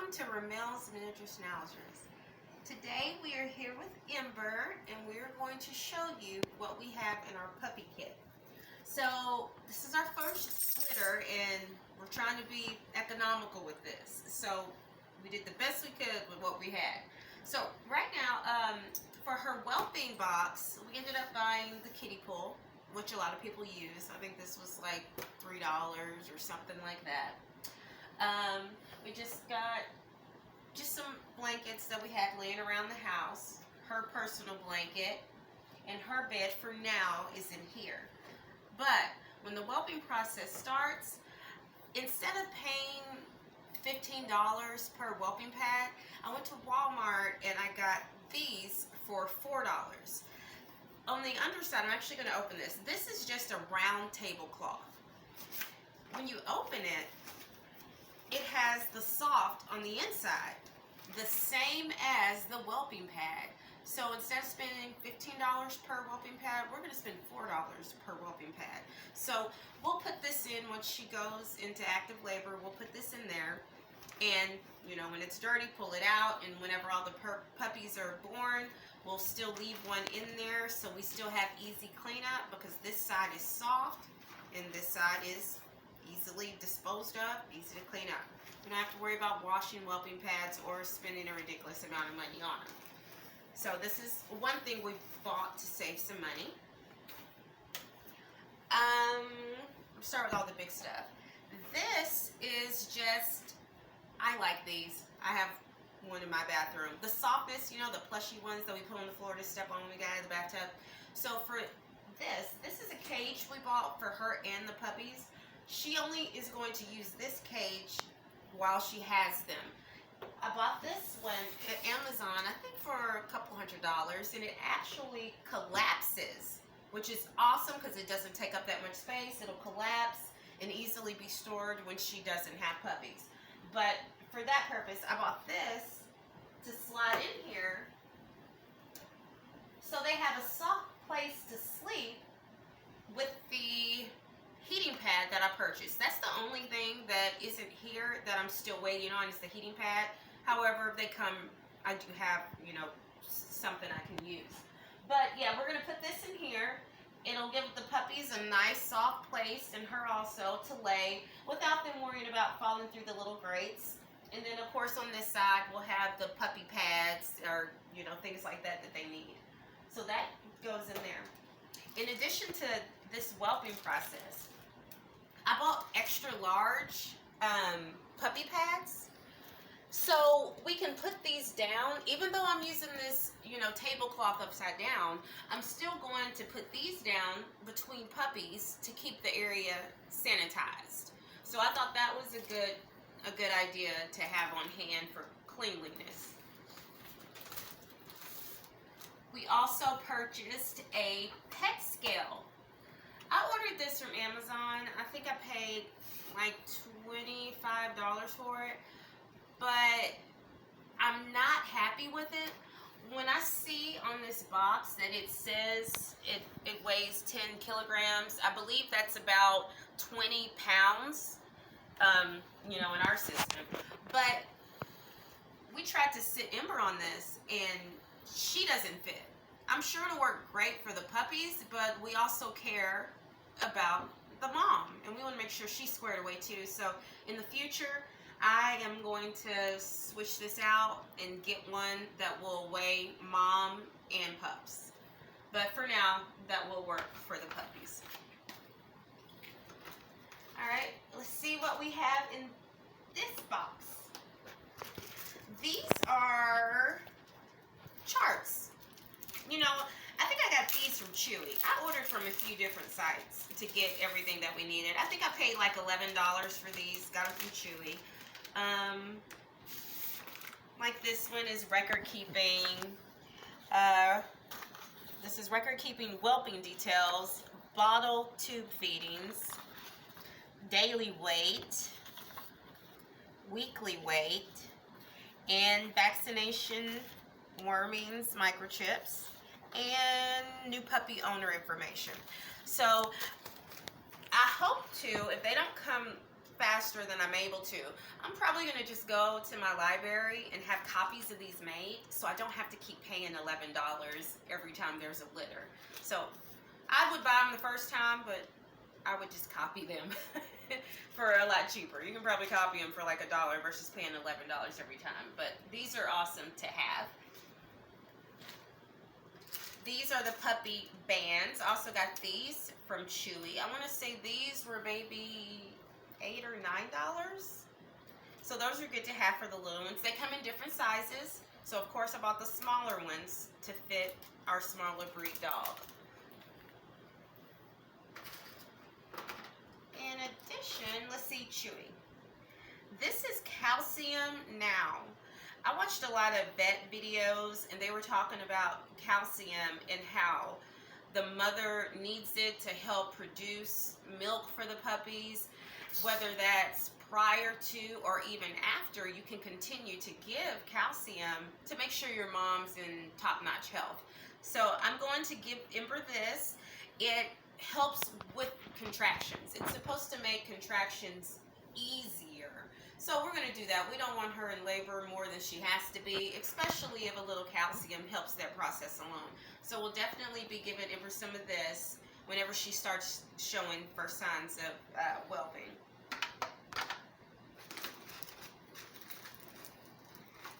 welcome to Ramel's Miniature Schnauzers. Today we are here with Ember and we are going to show you what we have in our puppy kit. So this is our first litter and we're trying to be economical with this. So we did the best we could with what we had. So right now, for her whelping box, we ended up buying the kiddie pool, which a lot of people use. I think this was like $3 or something like that. We just got some blankets that we had laying around the house, her personal blanket, and her bed for now is in here. But when the whelping process starts, instead of paying $15 per whelping pad, I went to Walmart and I got these for $4. On the underside, I'm actually going to open this. This is just a round tablecloth. When you open it, it has the soft on the inside, the same as the whelping pad. So instead of spending $15 per whelping pad, we're going to spend $4 per whelping pad. So we'll put this in once she goes into active labor. We'll put this in there, and you know, when it's dirty, pull it out. And whenever all the puppies are born, we'll still leave one in there, so we still have easy cleanup, because this side is soft and this side is easily disposed of, easy to clean up. You don't have to worry about washing whelping pads or spending a ridiculous amount of money on them. So this is one thing we bought to save some money. Start with all the big stuff. This is just, I like these. I have one in my bathroom. The softness, you know, the plushy ones that we put on the floor to step on when we got out of the bathtub. So for this is a cage we bought for her and the puppies. She only is going to use this cage while she has them. I bought this one at Amazon, I think for a couple $100, and it actually collapses, which is awesome because it doesn't take up that much space. It'll collapse and easily be stored when she doesn't have puppies. But for that purpose, I bought this to slide in here so they have a soft place to sleep with the heating pad that I purchased. That's the only thing that isn't here that I'm still waiting on, is the heating pad. However, if they come, I do have, you know, something I can use. But yeah, we're going to put this in here. It'll give the puppies a nice soft place, and her also, to lay without them worrying about falling through the little grates. And then of course on this side we'll have the puppy pads, or you know, things like that that they need. So that goes in there. In addition to this whelping process, I bought extra large puppy pads, so we can put these down. Even though I'm using this, you know, tablecloth upside down, I'm still going to put these down between puppies to keep the area sanitized. So I thought that was a good idea to have on hand for cleanliness. We also purchased a pet scale. I ordered this from Amazon. I think I paid like $25 for it, but I'm not happy with it. When I see on this box that it says it weighs 10 kilograms, I believe that's about 20 pounds, you know, in our system. But we tried to sit Ember on this and she doesn't fit. I'm sure it'll work great for the puppies, but we also care about the mom, and we want to make sure she's squared away too. So in the future, I am going to switch this out and get one that will weigh mom and pups. But for now, that will work for the puppies. Alright, let's see what we have in this box. These are charts. You know, I think I got these from Chewy. I ordered from a few different sites to get everything that we needed. I think I paid like $11 for these. Got them from Chewy. Like this one is record keeping. This is record keeping whelping details, bottle tube feedings, daily weight, weekly weight, and vaccination, wormings, microchips, and new puppy owner information. So I hope to, if they don't come faster than I'm able to. I'm probably going to just go to my library and have copies of these made so I don't have to keep paying $11 every time there's a litter. So I would buy them the first time, but I would just copy them for a lot cheaper. You can probably copy them for like $1 versus paying $11 every time. But these are awesome to have. These are the puppy bands. Also got these from Chewy. I want to say these were maybe $8 or $9. So those are good to have for the little ones. They come in different sizes. So of course I bought the smaller ones to fit our smaller breed dog. In addition, let's see, Chewy. This is Calcium Now. I watched a lot of vet videos and they were talking about calcium and how the mother needs it to help produce milk for the puppies. Whether that's prior to or even after, you can continue to give calcium to make sure your mom's in top-notch health. So I'm going to give Ember this. It helps with contractions. It's supposed to make contractions easier. So we're going to do that. We don't want her in labor more than she has to be, especially if a little calcium helps that process along. So we'll definitely be giving Ember some of this whenever she starts showing first signs of whelping.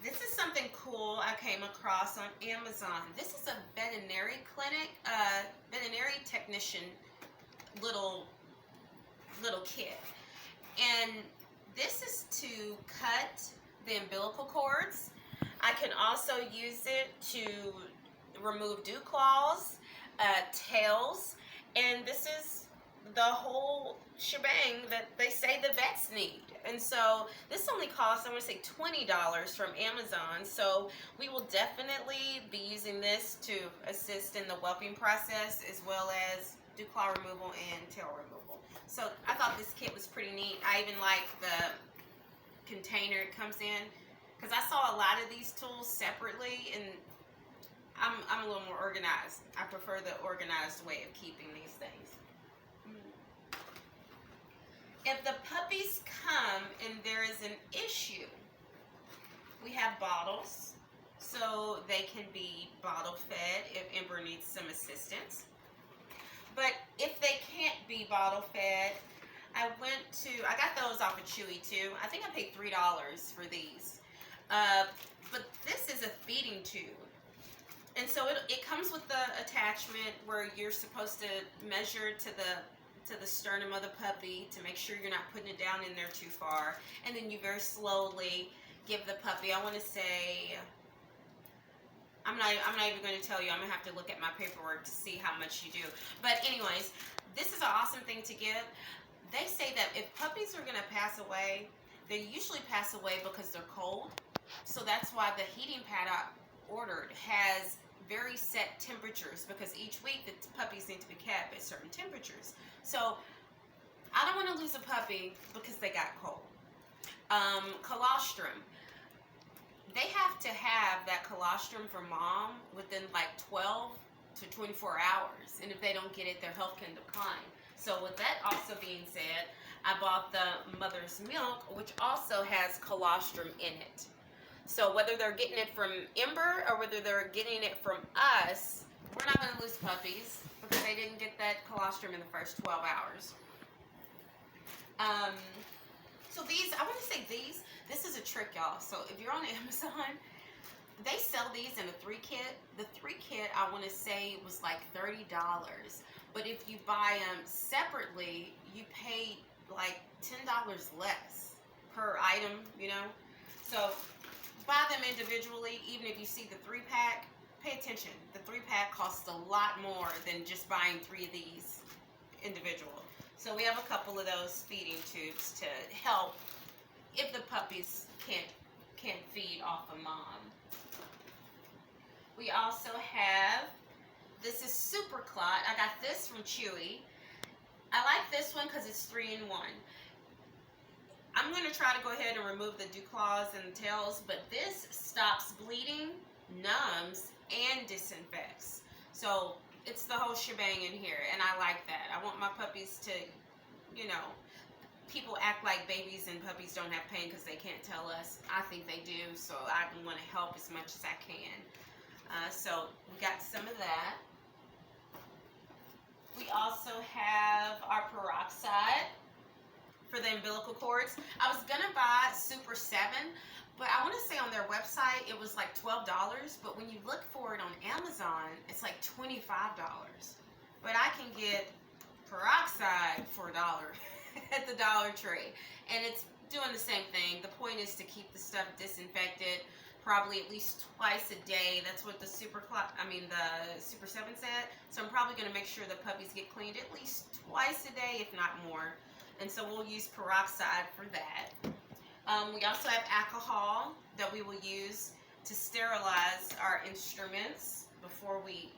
This is something cool I came across on Amazon. This is a veterinary clinic, veterinary technician little kit. And this is to cut the umbilical cords. I can also use it to remove dew claws, tails, and this is the whole shebang that they say the vets need. And so this only costs, I want to say $20 from Amazon. So we will definitely be using this to assist in the whelping process as well as dew claw removal and tail removal. So I thought this kit was pretty neat. I even like the container it comes in because I saw a lot of these tools separately and I'm a little more organized. I prefer the organized way of keeping these things. If the puppies come and there is an issue, we have bottles, so they can be bottle fed if Ember needs some assistance. But if they can't be bottle fed, I got those off of Chewy too. I think I paid $3 for these. But this is a feeding tube. And so it comes with the attachment where you're supposed to measure to the sternum of the puppy to make sure you're not putting it down in there too far. And then you very slowly give the puppy, I want to say, I'm not even going to tell you. I'm going to have to look at my paperwork to see how much you do. But anyways, this is an awesome thing to give. They say that if puppies are going to pass away, they usually pass away because they're cold. So that's why the heating pad I ordered has very set temperatures, because each week the puppies need to be kept at certain temperatures. So I don't want to lose a puppy because they got cold. Colostrum. They have to have that colostrum for mom within like 12 to 24 hours. And if they don't get it, their health can decline. So with that also being said, I bought the mother's milk, which also has colostrum in it. So whether they're getting it from Ember or whether they're getting it from us, we're not going to lose puppies because they didn't get that colostrum in the first 12 hours. So these, I want to say these, this is a trick, y'all. So if you're on Amazon, they sell these in a 3 kit. The 3 kit, I want to say, was like $30. But if you buy them separately, you pay like $10 less per item, you know. So buy them individually. Even if you see the 3-pack, pay attention. The 3-pack costs a lot more than just buying 3 of these individual. So we have a couple of those feeding tubes to help if the puppies can't feed off of mom. We also have, this is Super Clot. I got this from Chewy. I like this one because it's 3-in-1. I'm going to try to go ahead and remove the dew claws and the tails, but this stops bleeding, numbs, and disinfects. So it's the whole shebang in here, and I like that. I want my puppies to, you know, people act like babies and puppies don't have pain because they can't tell us. I think they do, so I want to help as much as I can. So we got some of that. We also have our peroxide for the umbilical cords. I was gonna buy Super 7, but I want to say on their website it was like $12, but when you look for it on Amazon, it's like $25. But I can get peroxide for $1 at the Dollar Tree, and it's doing the same thing. The point is to keep the stuff disinfected, probably at least twice a day. That's what the Super 7 said. So I'm probably going to make sure the puppies get cleaned at least twice a day, if not more. And so we'll use peroxide for that. We also have alcohol that we will use to sterilize our instruments before we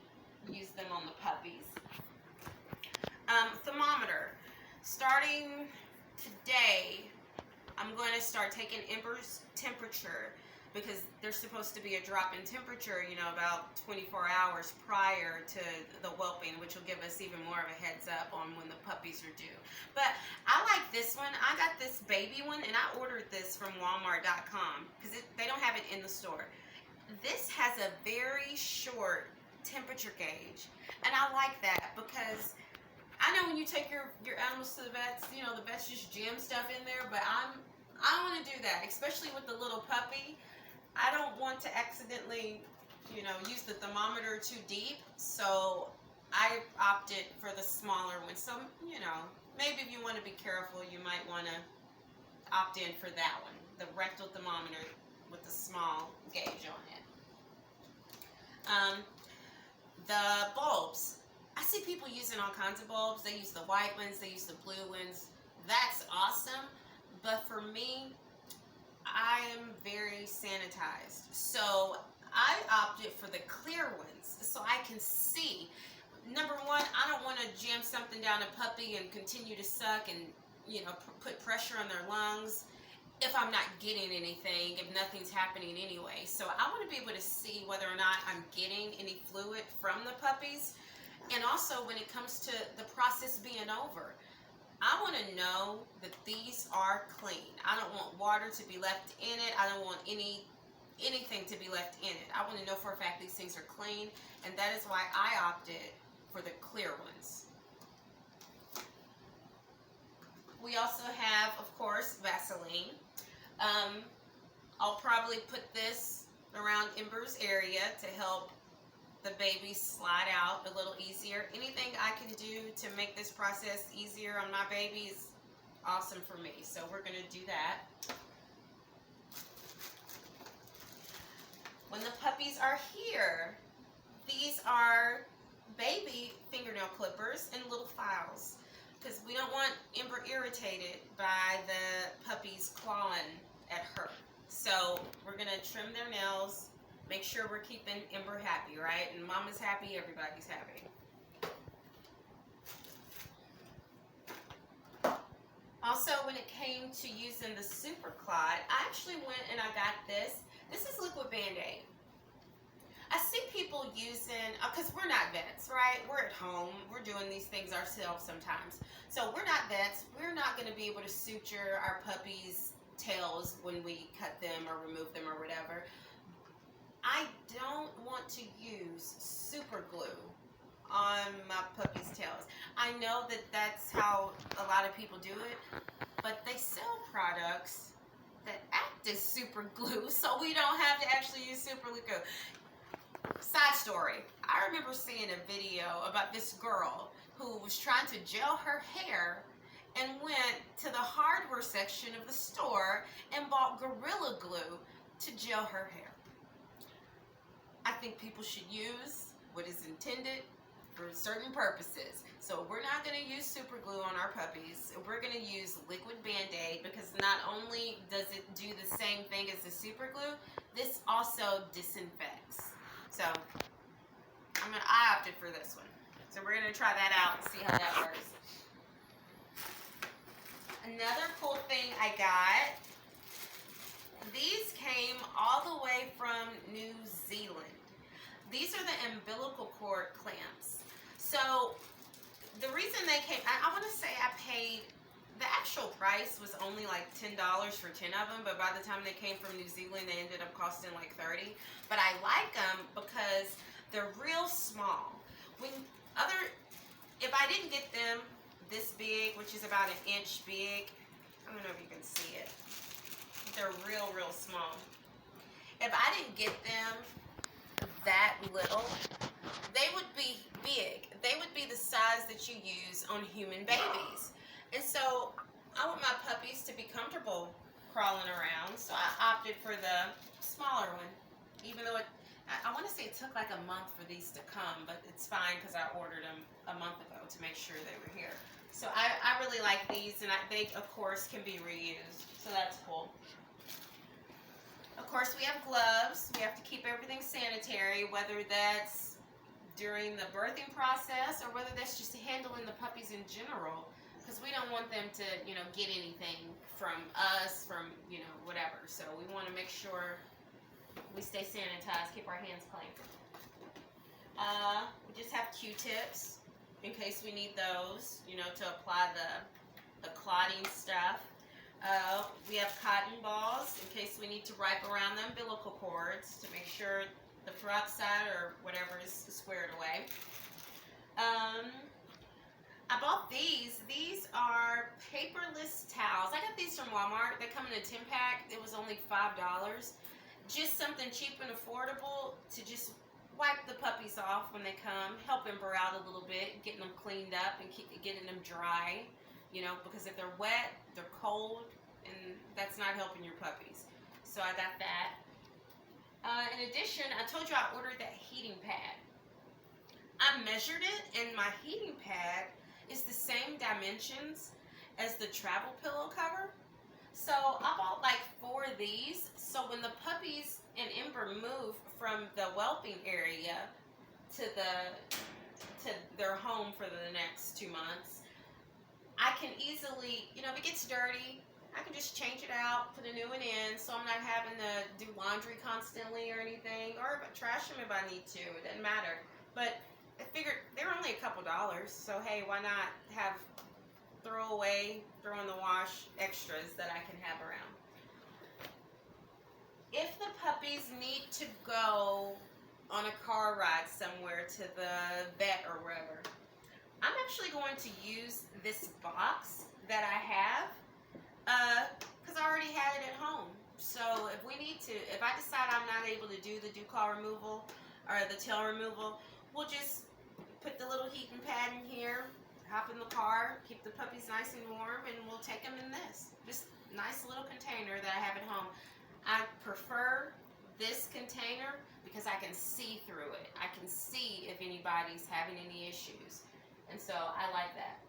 use them on the puppies. Thermometer. Starting today, I'm going to start taking Ember's temperature, because there's supposed to be a drop in temperature, about 24 hours prior to the whelping, which will give us even more of a heads up on when the puppies are due. But I like this one. I got this baby one, and I ordered this from Walmart.com because they don't have it in the store. This has a very short temperature gauge, and I like that because I know when you take your animals to the vets, the vets just jam stuff in there, but I don't want to do that, especially with the little puppy. I don't want to accidentally, use the thermometer too deep, so I opted for the smaller one. So, maybe if you want to be careful, you might want to opt in for that one, the rectal thermometer with the small gauge on it. The bulbs. I see people using all kinds of bulbs. They use the white ones, they use the blue ones. That's awesome, but for me, I am very sanitized, so I opted for the clear ones so I can see. Number one, I don't want to jam something down a puppy and continue to suck and put pressure on their lungs if I'm not getting anything, if nothing's happening anyway. So I want to be able to see whether or not I'm getting any fluid from the puppies, and also when it comes to the process being over, I want to know that these are clean. I don't want water to be left in it. I don't want anything to be left in it. I want to know for a fact these things are clean, and that is why I opted for the clear ones. We also have, of course, Vaseline. I'll probably put this around Ember's area to help the baby slide out a little easier. Anything I can do to make this process easier on my baby is awesome for me. So we're going to do that. When the puppies are here, these are baby fingernail clippers and little files, because we don't want Ember irritated by the puppies clawing at her. So we're going to trim their nails. Make sure we're keeping Ember happy, right? And Mama's happy, everybody's happy. Also, when it came to using the Super Clot, I actually went and I got this. This is liquid bandaid. I see people using, because we're not vets, right? We're at home. We're doing these things ourselves sometimes. So we're not vets. We're not going to be able to suture our puppies' tails when we cut them or remove them or whatever. I don't want to use super glue on my puppy's tails. I know that that's how a lot of people do it, but they sell products that act as super glue, so we don't have to actually use super glue. Side story, I remember seeing a video about this girl who was trying to gel her hair and went to the hardware section of the store and bought Gorilla Glue to gel her hair. I think people should use what is intended for certain purposes. So we're not going to use super glue on our puppies. We're going to use liquid Band-Aid, because not only does it do the same thing as the super glue, this also disinfects. So I opted for this one. So we're going to try that out and see how that works. Another cool thing I got, these came all the way from New Zealand. These are the umbilical cord clamps. So the reason they came, I want to say I paid the actual price was only like $10 for 10 of them, but by the time they came from New Zealand, they ended up costing like 30. But I like them because they're real small. When other, if I didn't get them this big, which is about an inch big, I don't know if you can see it. They're real small. If I didn't get them that little, they would be big. They would be the size that you use on human babies. And so I want my puppies to be comfortable crawling around, so I opted for the smaller one. Even though I want to say it took like a month for these to come, but it's fine because I ordered them a month ago to make sure they were here. So I really like these, and they, of course, can be reused, so that's cool. Of course, we have gloves. We have to keep everything sanitary, whether that's during the birthing process or whether that's just handling the puppies in general, because we don't want them to, get anything from us, from, whatever. So we want to make sure we stay sanitized, keep our hands clean. We just have Q-tips in case we need those, to apply the clotting stuff. We have cotton balls in case we need to wrap around the umbilical cords to make sure the peroxide or whatever is squared away. I bought these. These are paperless towels. I got these from Walmart. They come in a 10-pack. It was only $5. Just something cheap and affordable to just wipe the puppies off when they come, help Ember out a little bit, getting them cleaned up and getting them dry. Because if they're wet, they're cold, and that's not helping your puppies. So I got that. In addition, I told you I ordered that heating pad. I measured it, and my heating pad is the same dimensions as the travel pillow cover. So I bought like 4 of these, so when the puppies and Ember move from the whelping area to their home for the next 2 months, I can easily, if it gets dirty, I can just change it out, put a new one in, so I'm not having to do laundry constantly or anything, or trash them if I need to. It doesn't matter. But I figured they're only a couple dollars, so hey, why not have throw in the wash extras that I can have around. If the puppies need to go on a car ride somewhere to the vet or wherever, I'm actually going to use this box that I have because I already had it at home. So if I decide I'm not able to do the dew claw removal or the tail removal, we'll just put the little heating pad in here, hop in the car, keep the puppies nice and warm, and we'll take them in this. Just nice little container that I have at home. I prefer this container because I can see through it. I can see if anybody's having any issues. And so I like that.